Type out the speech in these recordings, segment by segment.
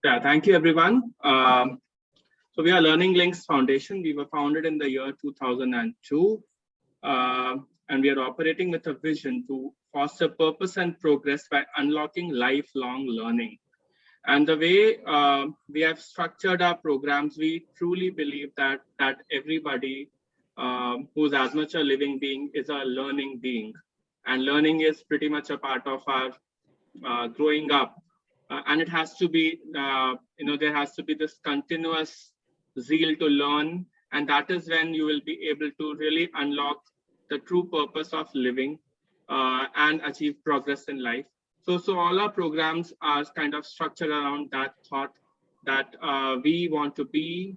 Yeah, thank you, everyone. So we are Learning Links Foundation. We were founded in the year 2002, and we are operating with a vision to foster purpose and progress by unlocking lifelong learning. And the way we have structured our programs, we truly believe that everybody who's as much a living being is a learning being, and learning is pretty much a part of our growing up. And it has to be, there has to be this continuous zeal to learn. And that is when you will be able to really unlock the true purpose of living and achieve progress in life. So all our programs are kind of structured around that thought that we want to be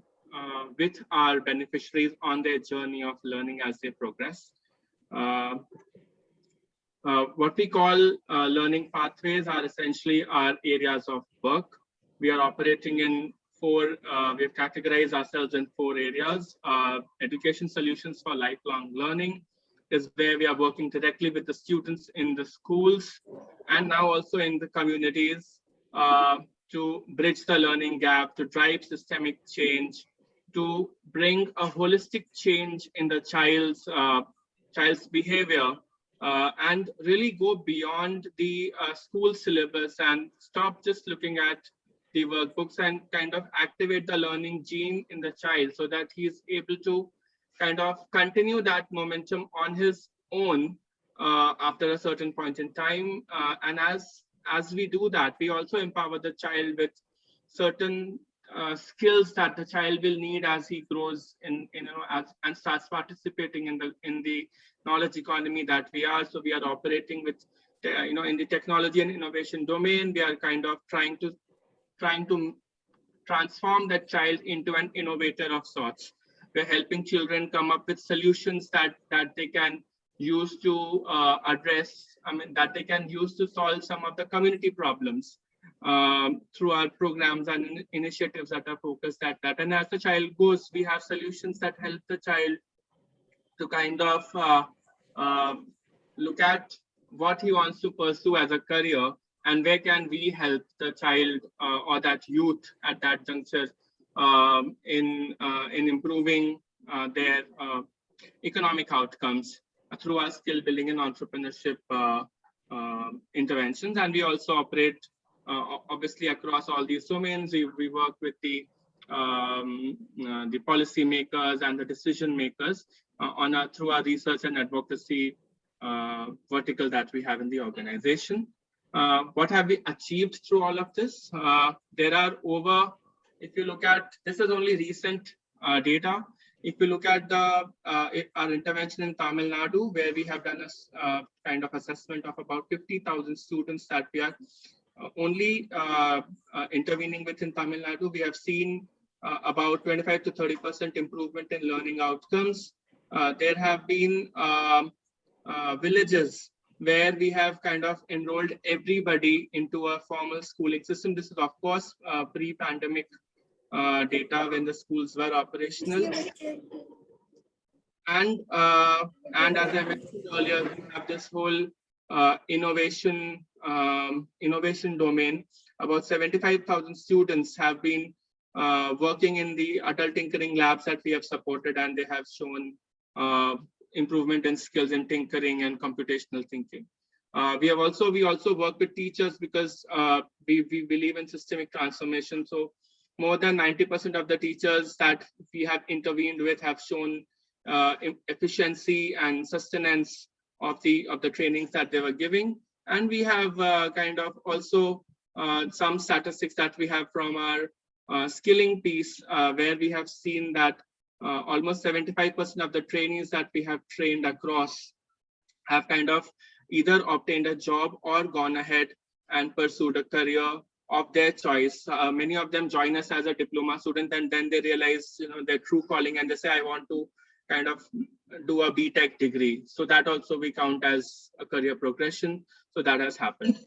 with our beneficiaries on their journey of learning as they progress. What we call learning pathways are essentially our areas of work. We are operating in four, we've categorized ourselves in four areas. Education solutions for lifelong learning is where we are working directly with the students in the schools and now also in the communities to bridge the learning gap, to drive systemic change, to bring a holistic change in the child's behavior. And really go beyond the school syllabus and stop just looking at the workbooks and kind of activate the learning gene in the child so that he is able to kind of continue that momentum on his own after a certain point in time. And as we do that, we also empower the child with certain skills that the child will need as he grows and starts participating in the knowledge economy that we are. So we are operating with in the technology and innovation domain. We are kind of trying to transform that child into an innovator of sorts. We're helping children come up with solutions that they can use to that they can use to solve some of the community problems through our programs and initiatives that are focused at that. And as the child goes, we have solutions that help the child to kind of look at what he wants to pursue as a career and where can we help the child or that youth at that juncture in improving their economic outcomes through our skill building and entrepreneurship interventions. And we also operate obviously across all these domains. We work with the policy makers and the decision makers through our research and advocacy vertical that we have in the organization. What have we achieved through all of this? There are over, if you look at, this is only recent data. If you look at our intervention in Tamil Nadu, where we have done a kind of assessment of about 50,000 students that we are only intervening within Tamil Nadu, we have seen about 25 to 30% improvement in learning outcomes. There have been villages where we have kind of enrolled everybody into a formal schooling system. This is, of course, pre-pandemic data when the schools were operational. And as I mentioned earlier, we have this whole innovation domain. About 75,000 students have been working in the adult tinkering labs that we have supported, and they have shown improvement in skills in tinkering and computational thinking. We also work with teachers because we believe in systemic transformation. So more than 90% of the teachers that we have intervened with have shown efficiency and sustenance of the trainings that they were giving. And we have kind of also some statistics that we have from our skilling piece, where we have seen that almost 75% of the trainees that we have trained across have kind of either obtained a job or gone ahead and pursued a career of their choice. Many of them join us as a diploma student, and then they realize their true calling, and they say, I want to kind of do a BTech degree. So that also we count as a career progression. So that has happened.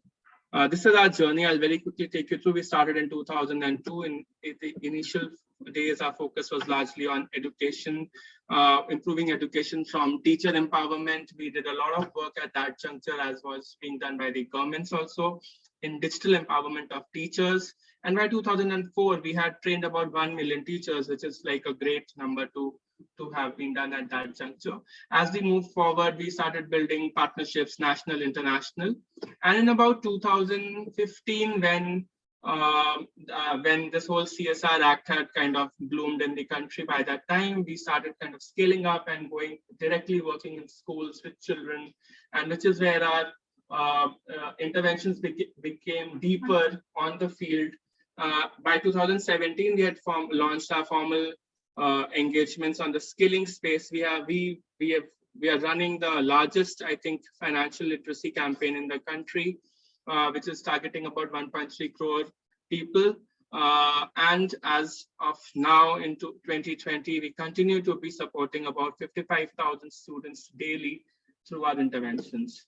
This is our journey. I'll very quickly take you through. We started in 2002. In the initial days, our focus was largely on education, improving education from teacher empowerment. We did a lot of work at that juncture, as was being done by the governments also. in digital empowerment of teachers. And by 2004, we had trained about 1 million teachers, which is like a great number to have been done at that juncture. As we move forward, we started building partnerships, national, international. And in about 2015, when this whole CSR Act had kind of bloomed in the country, by that time, we started kind of scaling up and going directly working in schools with children, and which is where our interventions became deeper on the field. By 2017, we had launched our formal engagements on the skilling space. We are running the largest, I think, financial literacy campaign in the country, which is targeting about 1.3 crore people. And as of now, into 2020, we continue to be supporting about 55,000 students daily through our interventions.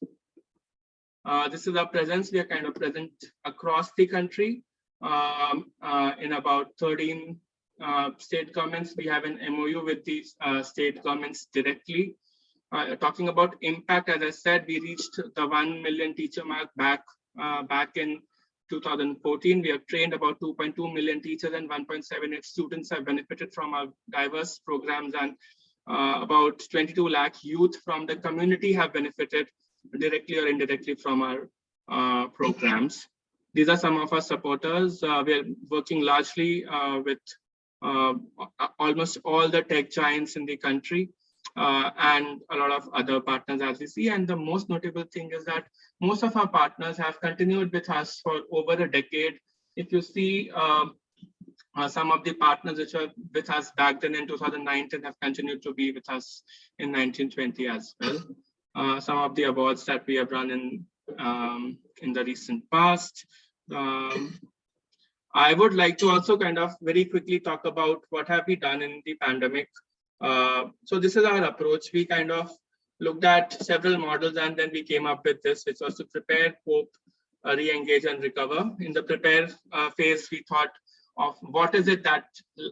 This is our presence. We are kind of present across the country in about 13 state governments. We have an MOU with these state governments directly. Talking about impact, as I said, we reached the 1 million teacher mark back in 2014. We have trained about 2.2 million teachers, and 1.78 students have benefited from our diverse programs, and about 22 lakh youth from the community have benefited directly or indirectly from our programs. These are some of our supporters. We are working largely with almost all the tech giants in the country and a lot of other partners, as we see. And the most notable thing is that most of our partners have continued with us for over a decade. If you see some of the partners which were with us back then in 2019 have continued to be with us in 1920 as well. Some of the awards that we have run in the recent past. I would like to also kind of very quickly talk about what have we done in the pandemic. So this is our approach. We kind of looked at several models, and then we came up with this, which was to prepare, cope, re-engage, and recover. In the prepare phase, we thought of what is it that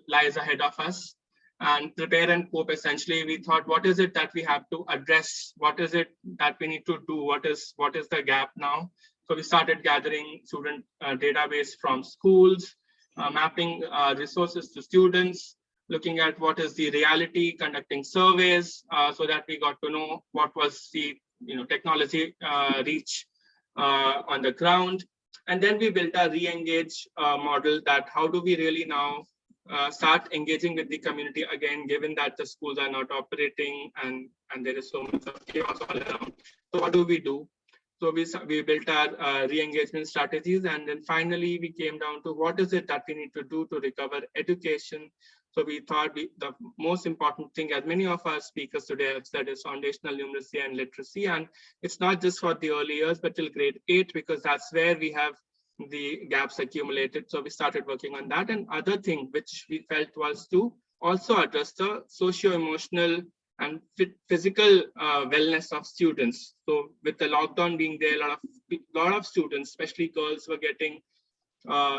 lies ahead of us. And prepare and cope, essentially, we thought, what is it that we have to address? What is it that we need to do? What is the gap now? So we started gathering student database from schools, mapping resources to students, looking at what is the reality, conducting surveys so that we got to know what was the technology reach on the ground. And then we built a re-engage model, that how do we really now start engaging with the community again, given that the schools are not operating and there is so much of chaos all around. So what do we do? So we built our re-engagement strategies, and then finally we came down to what is it that we need to do to recover education. So we thought the most important thing, as many of our speakers today have said, is foundational numeracy and literacy. And it's not just for the early years, but till grade 8, because that's where we have the gaps accumulated. So we started working on that. And other thing which we felt was to also address the socio-emotional and physical wellness of students. So with the lockdown being there, a lot of students, especially girls, were getting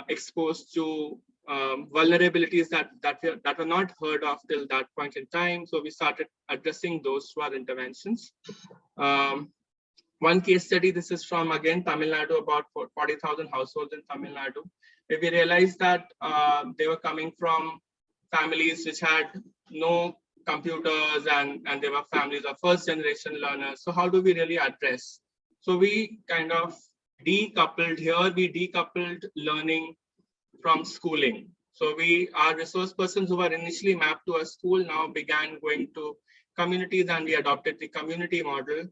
exposed to vulnerabilities that were not heard of till that point in time. So we started addressing those through our interventions. One case study, this is from, again, Tamil Nadu, about 40,000 households in Tamil Nadu, where we realized that they were coming from families which had no computers, and they were families of first generation learners. So how do we really address? So we kind of decoupled learning from schooling. So our resource persons who were initially mapped to a school now began going to communities, and we adopted the community model,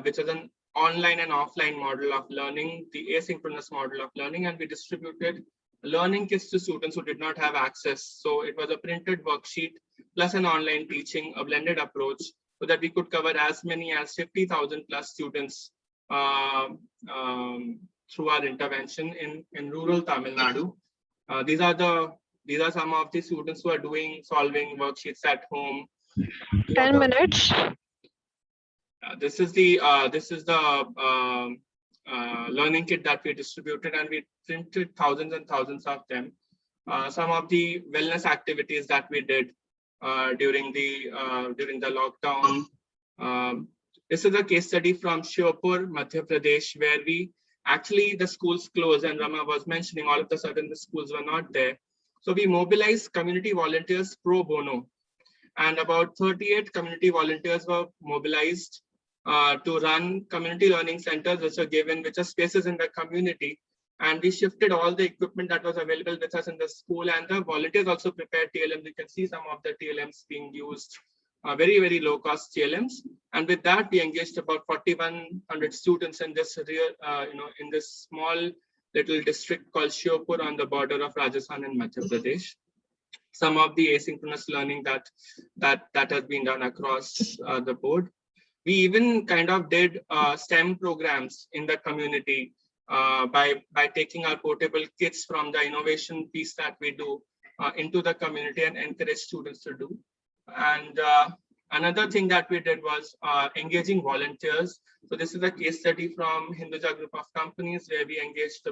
which is an online and offline model of learning, the asynchronous model of learning, and we distributed learning kits to students who did not have access. So it was a printed worksheet plus an online teaching, a blended approach, so that we could cover as many as 50,000 plus students through our intervention in rural Tamil Nadu. These are some of the students who are solving worksheets at home. 10 minutes. This is the learning kit that we distributed, and we printed thousands and thousands of them. Some of the wellness activities that we did during the lockdown. This is a case study from Shiopur, Madhya Pradesh, where we actually the schools closed, and Rama was mentioning all of a sudden the schools were not there. So we mobilized community volunteers pro bono, and about 38 community volunteers were mobilized to run community learning centers, which are spaces in the community. And we shifted all the equipment that was available with us in the school, and the volunteers also prepared TLMs. You can see some of the TLMs being used, very, very low cost TLMs. And with that, we engaged about 4,100 students in this in this small little district called Shiopur on the border of Rajasthan and Madhya Pradesh. Some of the asynchronous learning that has been done across the board. We even kind of did STEM programs in the community by taking our portable kits from the innovation piece that we do into the community and encourage students to do. And another thing that we did was engaging volunteers. So this is a case study from Hinduja Group of Companies, where we engaged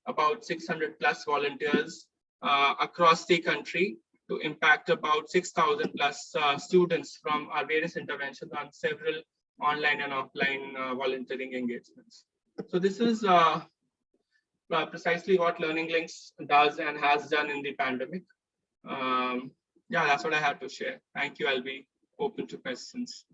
about 600 plus volunteers across the country to impact about 6,000 plus students from our various interventions on several online and offline volunteering engagements. So this is precisely what Learning Links does and has done in the pandemic. Yeah, that's what I had to share. Thank you. I'll be open to questions.